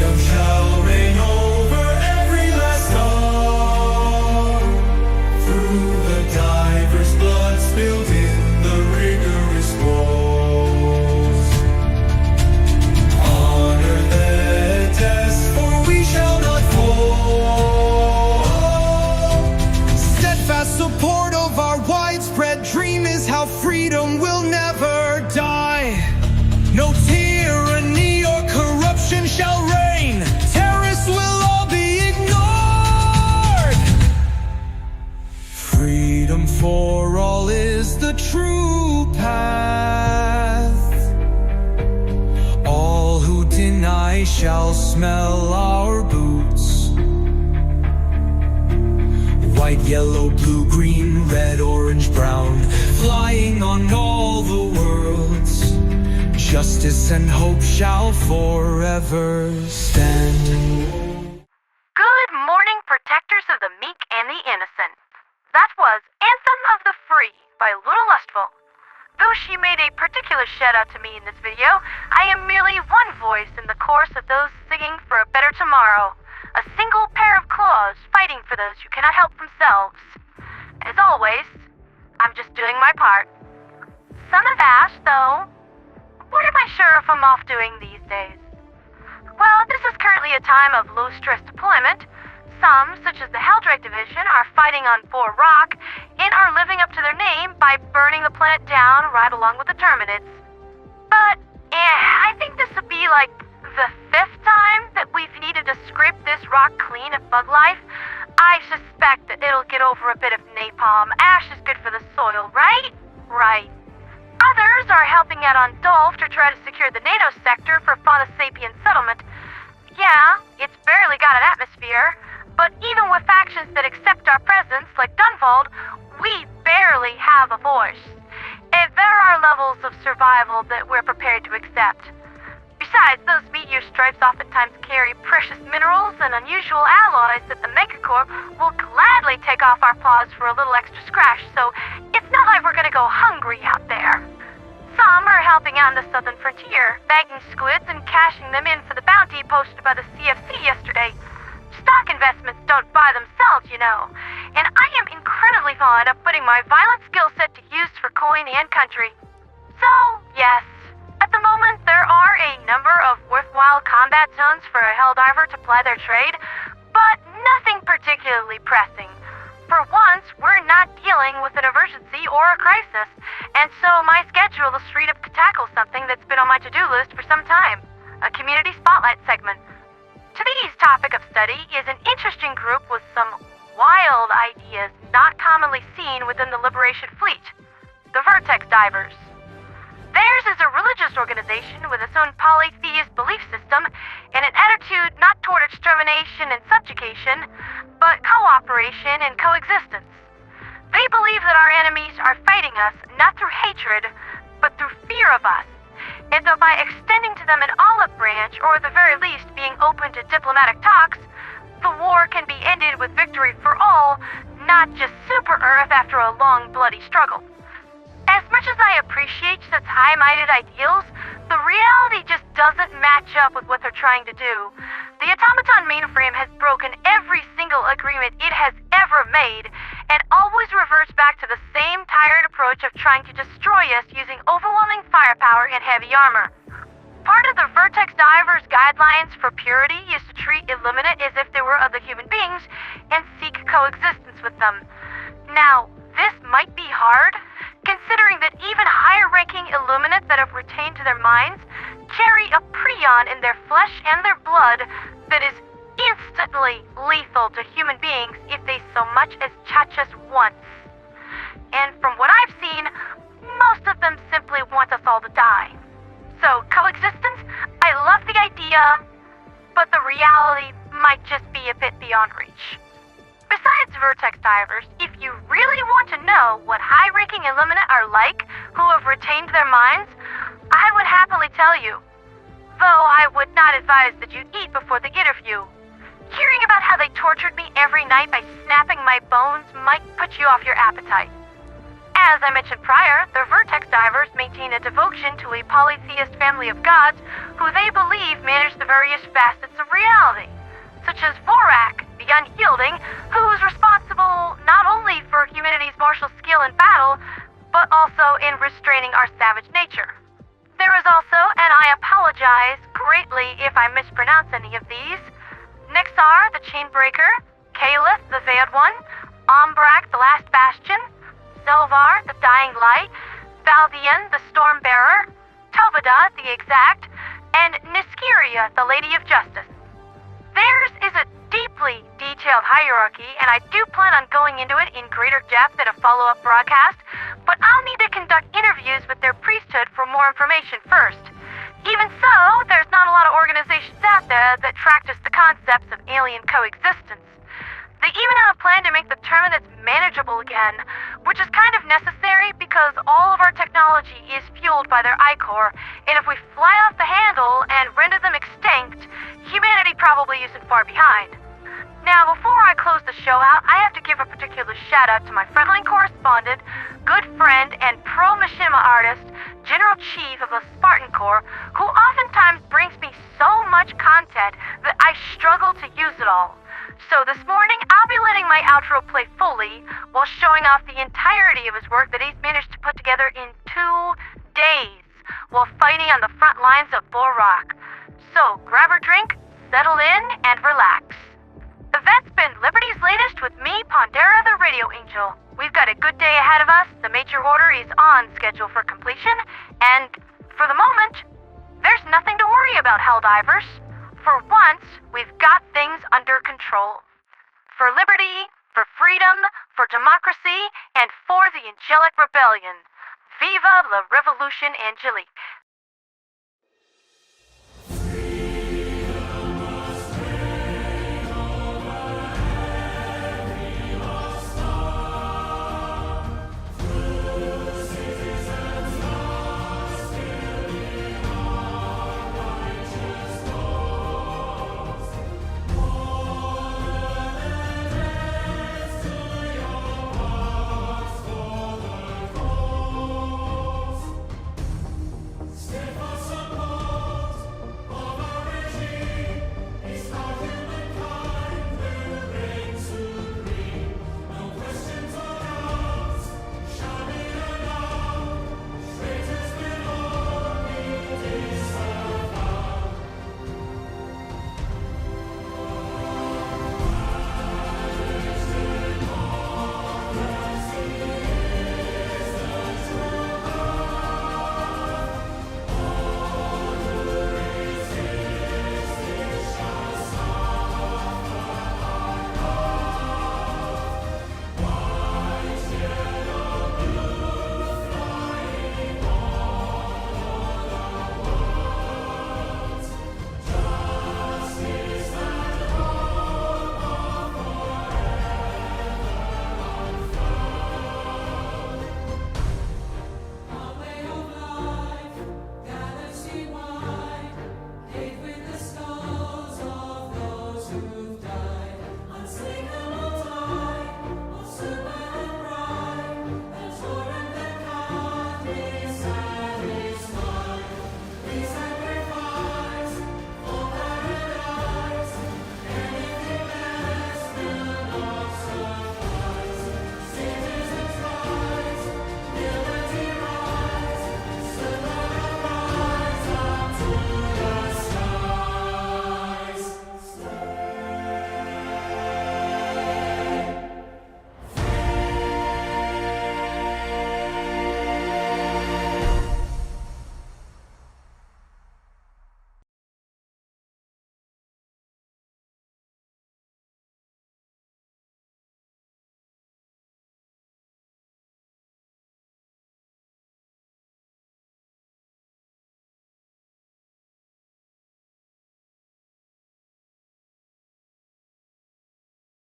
Freedom shall reign over every last star. Through the divers' blood spilled in the rigorous walls. Honor their deaths, for we shall not fall. Steadfast support of our widespread dream is how freedom will never die. No tyranny or corruption shall reign. Terrorists will all be ignored. Freedom for all is the true path. All who deny shall smell our boots. White, yellow, blue, green, red, orange, brown, flying on all the worlds. Justice and hope shall forever stand. Good morning, protectors of the meek and the innocent. That was Anthem of the Free by Little Lustful. Though she made a particular shout-out to me in this video, I am merely one voice in the chorus of those singing for a better tomorrow. A single pair of claws fighting for those who cannot help themselves. As always, I'm just doing my part. Son of Ash, though, what am I sure if I'm off doing these days? Well, this is currently a time of low-stress deployment. Some, such as the Helldrake Division, are fighting on Boar Rock and are living up to their name by burning the planet down right along with the Terminids. But, I think this would be like the 5th time that we've needed to scrape this rock clean of bug life. I suspect that it'll get over a bit of napalm. Ash is good for the soil, right? Right. Others are helping out on Dolph to try to secure the NATO sector for Fauna Sapien settlement. Yeah, it's barely got an atmosphere, but even with factions that accept our presence, like Dunvald, we barely have a voice. And there are levels of survival that we're prepared to accept. Besides, those meteor stripes oftentimes carry precious minerals and unusual alloys that the Megacorp will gladly take off our paws for a little extra scratch, so it's not like we're gonna go hungry out there. Some are helping out in the southern frontier, bagging squids and cashing them in for the bounty posted by the CFC yesterday. Stock investments don't buy themselves, you know, and I am incredibly fond of putting my violent skill set to use for coin and country. So, yes, at the moment there are a number of worthwhile combat zones for a Helldiver to ply their trade, but nothing particularly pressing. For once, we're not dealing with an emergency or a crisis, and so my schedule is freed up to tackle something that's been on my to-do list for some time, a community spotlight segment. Today's topic of study is an interesting group with some wild ideas not commonly seen within the Liberation fleet, the Vertex Divers. Theirs is a religious organization with its own polytheist belief system and an attitude not toward extermination and subjugation, but cooperation and coexistence. They believe that our enemies are fighting us not through hatred, but through fear of us, and that by extending to them an olive branch, or at the very least being open to diplomatic talks, the war can be ended with victory for all, not just Super Earth after a long, bloody struggle. As much as I appreciate such high-minded ideals, the reality just doesn't match up with what they're trying to do. The automaton mainframe has broken every single agreement it has ever made, and always reverts back to the same tired approach of trying to destroy us using overwhelming firepower and heavy armor. Part of the Vertex Divers' guidelines for purity is to treat Illuminate as if they were other human beings and seek coexistence with them. Now, this might be hard, considering that even higher-ranking Illuminates that have retained to their minds carry a prion in their flesh and their blood that is instantly lethal to human beings if they so much as touch us once. And from what I've seen, most of them simply want us all to die. So, coexistence, I love the idea, but the reality might just be a bit beyond reach. Besides Vertex Divers, if you really want to know what high-ranking Illuminate are like who have retained their minds, I would happily tell you. Though I would not advise that you eat before the interview. Hearing about how they tortured me every night by snapping my bones might put you off your appetite. As I mentioned prior, the Vertex Divers maintain a devotion to a polytheist family of gods who they believe manage the various facets of reality, such as Vorak, the Unyielding, who is responsible not only for humanity's martial skill in battle, but also in restraining our savage nature. There is also, and I apologize greatly if I mispronounce any of these, Nixar, the Chainbreaker, Caliph, the Veiled One, Ombrak, the Last Bastion, Zelvar, the Dying Light, Valdian, the Stormbearer, Tovada, the Exact, and Niskiria, the Lady of Justice. Theirs is a deeply detailed hierarchy, and I do plan on going into it in greater depth in a follow-up broadcast, but I'll need to conduct interviews with their priesthood for more information first. Even so, there's not a lot of organizations out there that practice the concepts of alien coexistence. They even have a plan to make the terminus manageable again, which is kind of necessary because all of our technology is fueled by their ichor, and if we fly off the handle and render them extinct, humanity probably isn't far behind. Now, before I close the show out, I have to give a particular shout out to my frontline correspondent, good friend, and pro-Mishima artist, General Chief of the Spartan Corps, who oftentimes brings me so much content that I struggle to use it all. So this morning, I'll be letting my outro play fully while showing off the entirety of his work that he's managed to put together in 2 days while fighting on the front lines of Bull Rock. So grab a drink, settle in, and relax. That's been Liberty's Latest with me, Pandera the Radio Angel. We've got a good day ahead of us. The major order is on schedule for completion, and for the moment, there's nothing to worry about, Helldivers. For once, we've got things under control. For liberty, for freedom, for democracy, and for the Angelic Rebellion. Viva la Revolution Angelique.